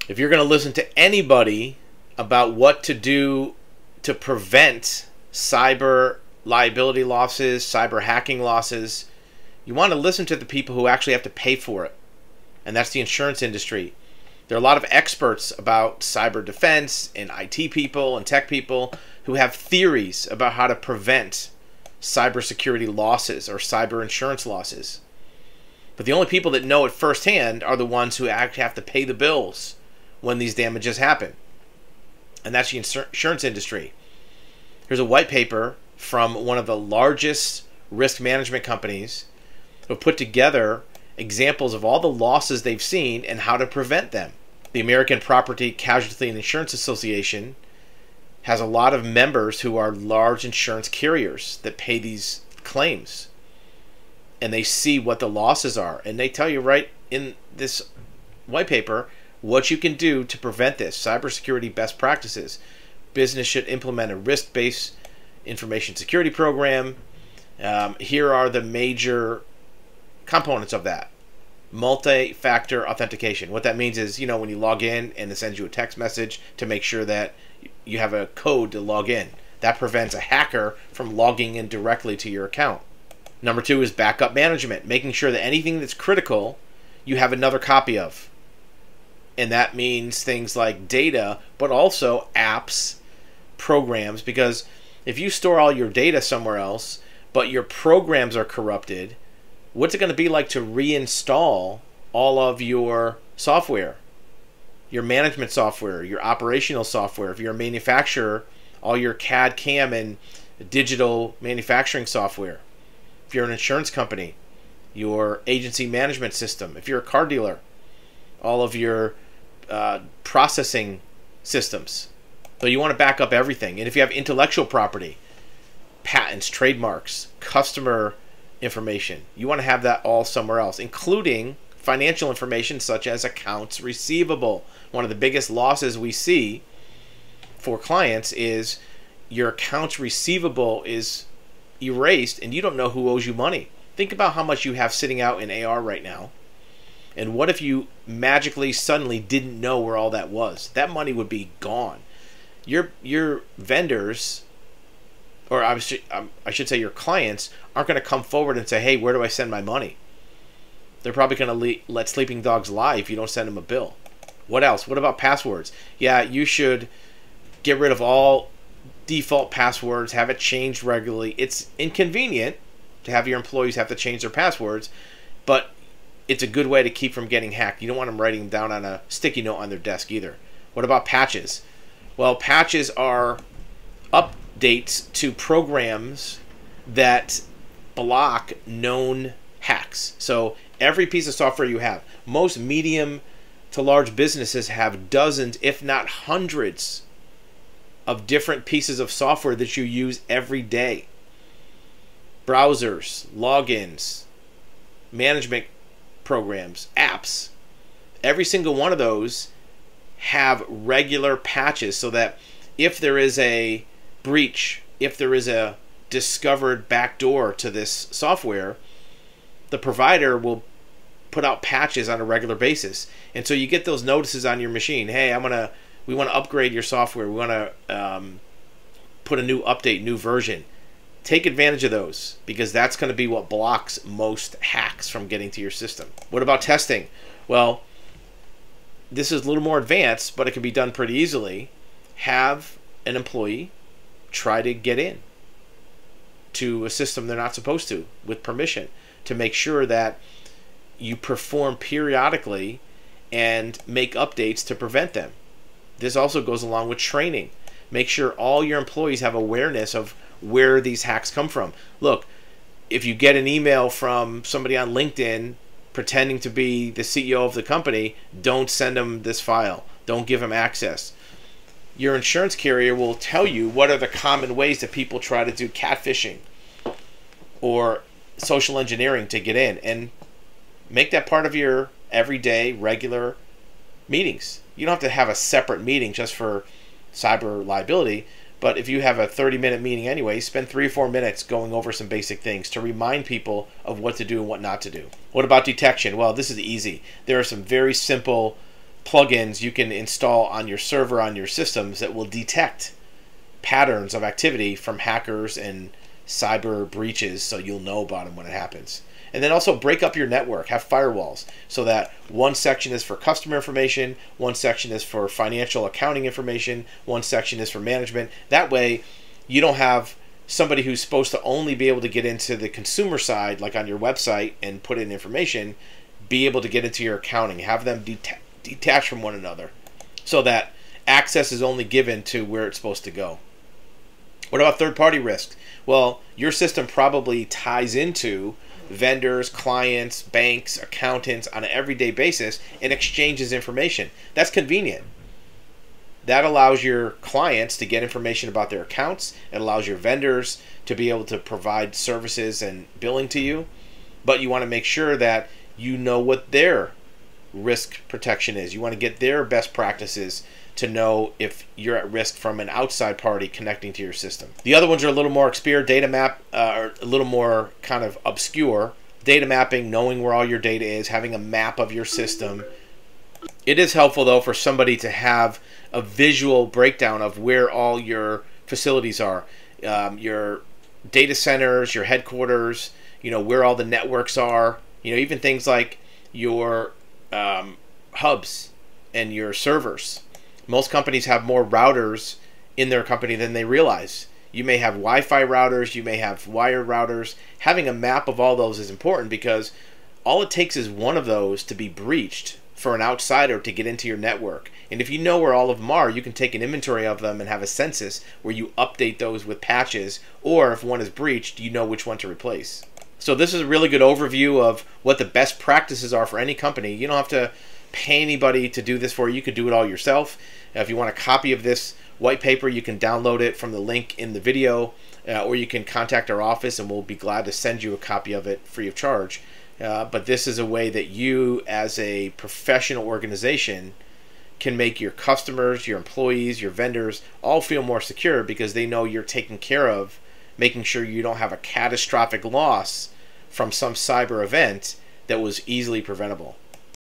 If you're going to listen to anybody about what to do to prevent cyber liability losses, cyber hacking losses, you want to listen to the people who actually have to pay for it. And that's the insurance industry. There are a lot of experts about cyber defense and IT people and tech people who have theories about how to prevent cybersecurity losses or cyber insurance losses. But the only people that know it firsthand are the ones who actually have to pay the bills when these damages happen. And that's the insurance industry. Here's a white paper from one of the largest risk management companies who put together examples of all the losses they've seen and how to prevent them. The American Property Casualty and Insurance Association has a lot of members who are large insurance carriers that pay these claims. And they see what the losses are. And they tell you right in this white paper what you can do to prevent this. Cybersecurity best practices. Business should implement a risk-based information security program. Here are the major components of that. Multi-factor authentication. What that means is, when you log in and it sends you a text message to make sure that you have a code to log in. That prevents a hacker from logging in directly to your account. Number 2 is backup management, making sure that anything that's critical, you have another copy of. And that means things like data, but also apps, programs, because if you store all your data somewhere else, but your programs are corrupted, what's it going to be like to reinstall all of your software? Your management software, your operational software. If you're a manufacturer, all your CAD, CAM, and digital manufacturing software. If you're an insurance company, your agency management system. If you're a car dealer, all of your processing systems. So you want to back up everything. And if you have intellectual property, patents, trademarks, customer information, you want to have that all somewhere else, including financial information such as accounts receivable. One of the biggest losses we see for clients is your accounts receivable is erased and you don't know who owes you money. Think about how much you have sitting out in AR right now. And what if you magically suddenly didn't know where all that was? That money would be gone. Your vendors, or I should say your clients, aren't going to come forward and say, hey, where do I send my money? They're probably going to let sleeping dogs lie if you don't send them a bill. What else? What about passwords? Yeah, you should get rid of all default passwords, have it changed regularly. It's inconvenient to have your employees have to change their passwords, but it's a good way to keep from getting hacked. You don't want them writing them down on a sticky note on their desk either. What about patches? Well, patches are updates to programs that block known hacks. So every piece of software you have, most medium to large businesses have dozens, if not hundreds, of different pieces of software that you use every day. Browsers, logins, management programs, apps. Every single one of those have regular patches so that if there is a breach, if there is a discovered backdoor to this software, the provider will put out patches on a regular basis. And so you get those notices on your machine. Hey, we want to upgrade your software. We want to put a new update, new version. Take advantage of those because that's going to be what blocks most hacks from getting to your system. What about testing? Well, this is a little more advanced, but it can be done pretty easily. Have an employee try to get in to a system they're not supposed to with permission to make sure that you perform periodically and make updates to prevent them. This also goes along with training. Make sure all your employees have awareness of where these hacks come from. Look, if you get an email from somebody on LinkedIn pretending to be the CEO of the company, don't send them this file. Don't give them access. Your insurance carrier will tell you what are the common ways that people try to do catfishing or social engineering to get in, and make that part of your everyday regular meetings. You don't have to have a separate meeting just for cyber liability, but if you have a 30-minute meeting anyway, spend 3 or 4 minutes going over some basic things to remind people of what to do and what not to do. What about detection? Well, this is easy. There are some very simple plugins you can install on your server, on your systems, that will detect patterns of activity from hackers and cyber breaches, so you'll know about them when it happens. And then also break up your network. Have firewalls so that one section is for customer information, one section is for financial accounting information, one section is for management. That way you don't have somebody who's supposed to only be able to get into the consumer side, like on your website, and put in information, be able to get into your accounting. Have them detach from one another so that access is only given to where it's supposed to go. What about third-party risk? Well, your system probably ties into vendors, clients, banks, accountants on an everyday basis and exchanges information. That's convenient. That allows your clients to get information about their accounts. It allows your vendors to be able to provide services and billing to you. But you want to make sure that you know what their risk protection is. You want to get their best practices to know if you're at risk from an outside party connecting to your system. The other ones are a little more obscure. Data map are a little more kind of obscure. Data mapping, knowing where all your data is, having a map of your system. It is helpful, though, for somebody to have a visual breakdown of where all your facilities are. Your data centers, your headquarters, where all the networks are. Even things like your hubs and your servers. Most companies have more routers in their company than they realize. You may have Wi-Fi routers, you may have wired routers. Having a map of all those is important because all it takes is one of those to be breached for an outsider to get into your network. And if you know where all of them are, you can take an inventory of them and have a census where you update those with patches, or if one is breached, you know which one to replace. So this is a really good overview of what the best practices are for any company. You don't have to pay anybody to do this for you. You could do it all yourself. If you want a copy of this white paper, you can download it from the link in the video, or you can contact our office and we'll be glad to send you a copy of it free of charge. But this is a way that you, as a professional organization, can make your customers, your employees, your vendors all feel more secure because they know you're taking care of making sure you don't have a catastrophic loss from some cyber event that was easily preventable.